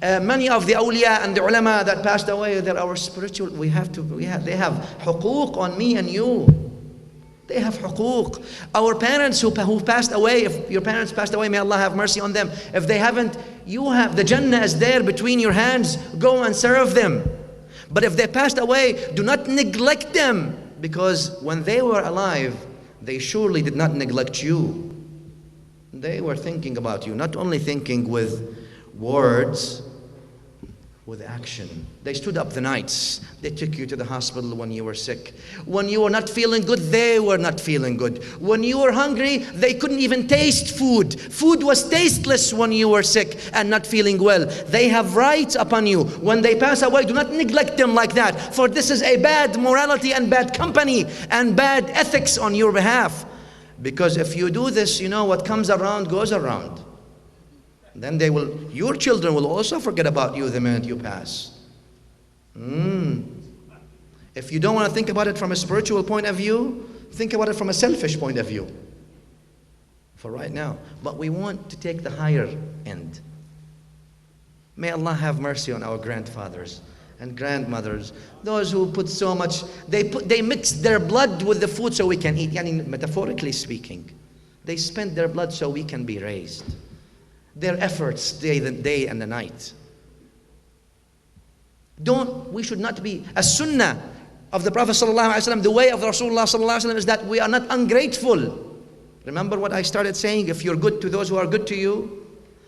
Many of the awliya and the ulama that passed away, they're our spiritual, they have huquq on me and you. They have huquq. Our parents who passed away, if your parents passed away, may Allah have mercy on them. If they haven't, you have, the Jannah is there between your hands. Go and serve them. But if they passed away, do not neglect them, because when they were alive, they surely did not neglect you. They were thinking about you, not only thinking with words, with action. They stood up the nights. They took you to the hospital when you were sick. When you were not feeling good, they were not feeling good. When you were hungry, they couldn't even taste food. Food was tasteless when you were sick and not feeling well. They have rights upon you. When they pass away, do not neglect them like that, for this is a bad morality and bad company and bad ethics on your behalf. Because if you do this, you know what comes around goes around. Then your children will also forget about you the minute you pass. If you don't want to think about it from a spiritual point of view, think about it from a selfish point of view. For right now. But we want to take the higher end. May Allah have mercy on our grandfathers and grandmothers. Those who put so much, they mix their blood with the food so we can eat. Yani, metaphorically speaking. They spend their blood so we can be raised. Their efforts day and the night. We should not be, as sunnah of the Prophet ﷺ, the way of Rasulullah ﷺ is that we are not ungrateful. Remember what I started saying, if you're good to those who are good to you,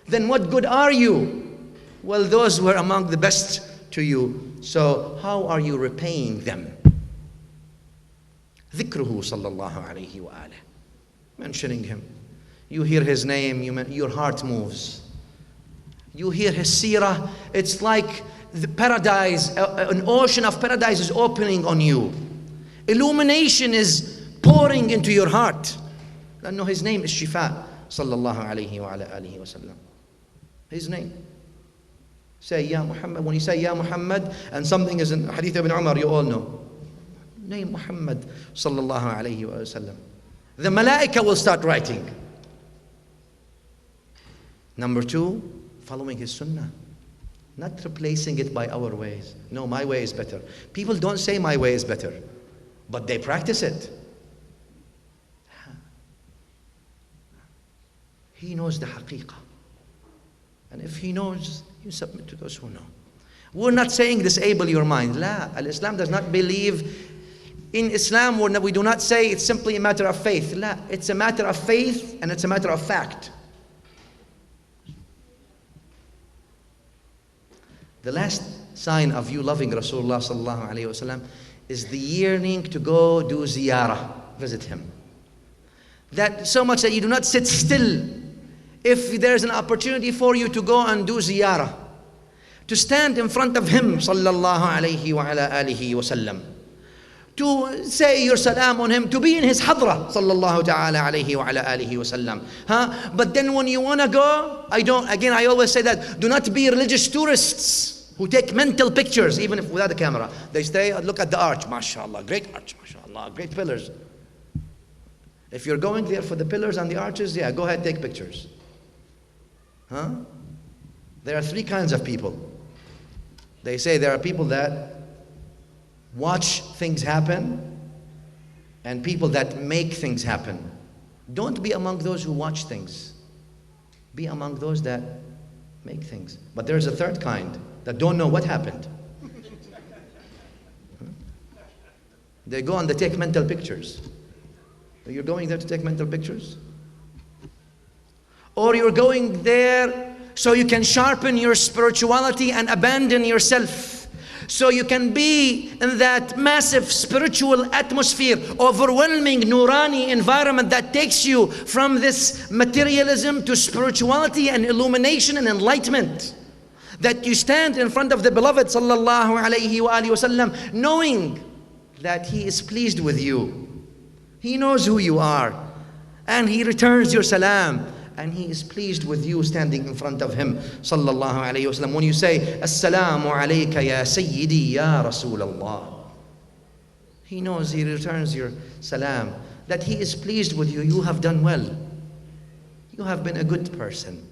then what good are you? Well, those were among the best to you. So how are you repaying them? ذكره صلى الله عليه وآله. Mentioning him. You hear his name, your heart moves. You hear his seerah, it's like the paradise, an ocean of paradise is opening on you. Illumination is pouring into your heart. No, his name is Shifa, sallallahu alayhi wa ala alihi wa sallam. His name. Say, Ya Muhammad. When you say, Ya Muhammad, and something is in Hadith ibn Umar, you all know. Name Muhammad, sallallahu alayhi wa sallam. The malaika will start writing. Number two, following his sunnah. Not replacing it by our ways. No, my way is better. People don't say my way is better, but they practice it. He knows the haqiqah. And if he knows, you submit to those who know. We're not saying disable your mind. La, Al-Islam does not believe. In Islam, we do not say it's simply a matter of faith. La, it's a matter of faith and it's a matter of fact. The last sign of you loving Rasulullah sallallahu alayhi wasallam is the yearning to go do ziyarah, visit him. That so much that you do not sit still. If there's an opportunity for you to go and do ziyarah, to stand in front of him sallallahu alayhi wa ala alihi wasallam, to say your salam on him, to be in his hadra sallallahu ta'ala alayhi wa ala alihi wasallam. But then when you want to go, I always say that, do not be religious tourists who take mental pictures, even if without a camera. They stay, look at the arch, mashallah, great arch, mashallah, great pillars. If you're going there for the pillars and the arches, yeah, go ahead, take pictures. There are three kinds of people. They say there are people that watch things happen and people that make things happen. Don't be among those who watch things. Be among those that make things. But there's a third kind that don't know what happened. They go and they take mental pictures. You're going there to take mental pictures? Or you're going there so you can sharpen your spirituality and abandon yourself. So you can be in that massive spiritual atmosphere, overwhelming Nurani environment that takes you from this materialism to spirituality and illumination and enlightenment. That you stand in front of the beloved sallallahu alayhi wa alihi wasallam, knowing that he is pleased with you. He knows who you are, and he returns your salam. And he is pleased with you standing in front of him sallallahu alayhi wa sallam. When you say, Assalamu alayka ya Sayyidi ya Rasulallah, he knows, he returns your salam, that he is pleased with you. You have done well. You have been a good person.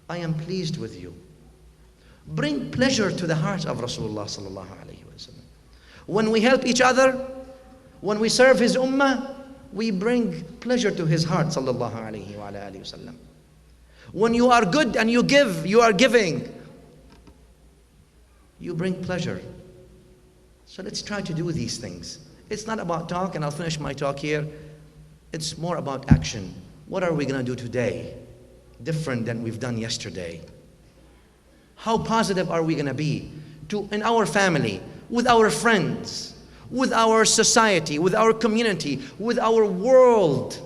I am pleased with you. bring pleasure to the heart of Rasulullah sallallahu alayhi wa sallam. When we help each other, when we serve his ummah, we bring pleasure to his heart sallallahu alayhi wa sallam. When you are good and you give, you are giving, you bring pleasure. So let's try to do these things. It's not about talk, and I'll finish my talk here. It's more about action. What are we going to do today different than we've done yesterday? How positive are we going to be in our family, with our friends, with our society, with our community, with our world?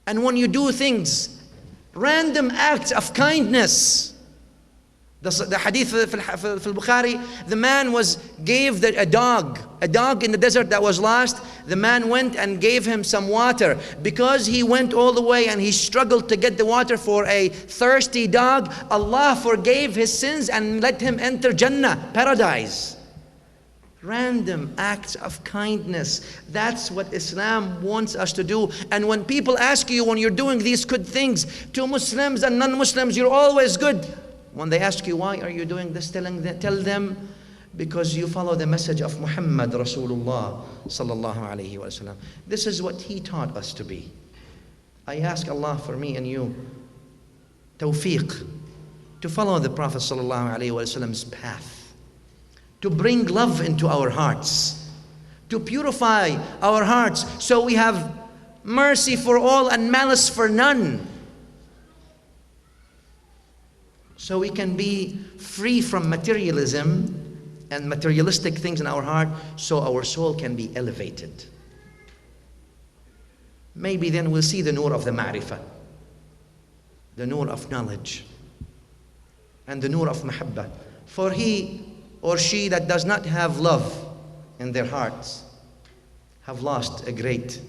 And when you do things, random acts of kindness. The hadith في Bukhari, the man gave a dog in the desert that was lost. The man went and gave him some water. Because he went all the way and he struggled to get the water for a thirsty dog, Allah forgave his sins and let him enter Jannah, paradise. Random acts of kindness. That's what Islam wants us to do. And when people ask you, when you're doing these good things to Muslims and non-Muslims, you're always good. When they ask you, why are you doing this? Tell them, because you follow the message of Muhammad Rasulullah sallallahu alayhi wa sallam. This is what he taught us to be. I ask Allah for me and you tawfiq to follow the Prophet sallallahu alayhi wa sallam's path, to bring love into our hearts, to purify our hearts so we have mercy for all and malice for none. So we can be free from materialism and materialistic things in our heart, so our soul can be elevated. Maybe then we'll see the nur of the ma'rifah, the nur of knowledge, and the nur of mahabbah. For he or she that does not have love in their hearts have lost a great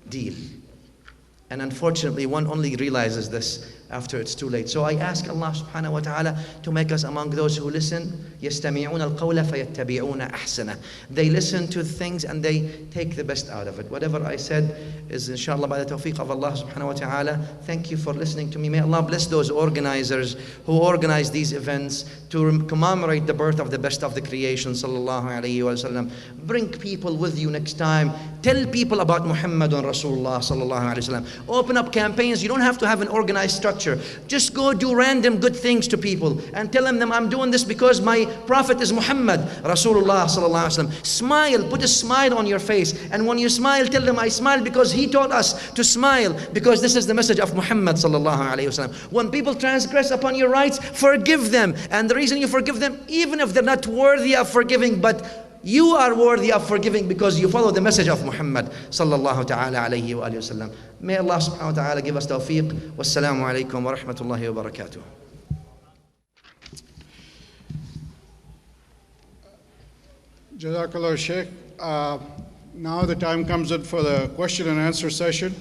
deal. And unfortunately, one only realizes this after it's too late. So I ask Allah subhanahu wa ta'ala to make us among those who listen. يَسْتَمِعُونَ الْقَوْلَ فَيَتَّبِعُونَ أَحْسَنَهُ. They listen to things and they take the best out of it. Whatever I said is inshallah by the tawfiq of Allah subhanahu wa ta'ala. Thank you for listening to me. May Allah bless those organizers who organize these events to commemorate the birth of the best of the creation sallallahu alayhi wa sallam. Bring people with you next time. Tell people about Muhammadun Rasulullah sallallahu alayhi wa sallam. Open up campaigns. You don't have to have an organized structure. Just go do random good things to people and tell them I'm doing this because my prophet is Muhammad Rasulullah sallallahu alaihi wasallam. Smile, put a smile on your face, and when you smile, tell them I smile because he taught us to smile, because this is the message of Muhammad sallallahu alaihi wasallam. When people transgress upon your rights, forgive them, and the reason you forgive them, even if they're not worthy of forgiving, but you are worthy of forgiving because you follow the message of Muhammad sallallahu ta'ala alayhi wa sallam. May Allah subhanahu wa ta'ala give us tawfiq. Wassalamu alaikum wa rahmatullahi wa barakatuh. Jazakallah, Shaykh. Now the time comes in for the question and answer session.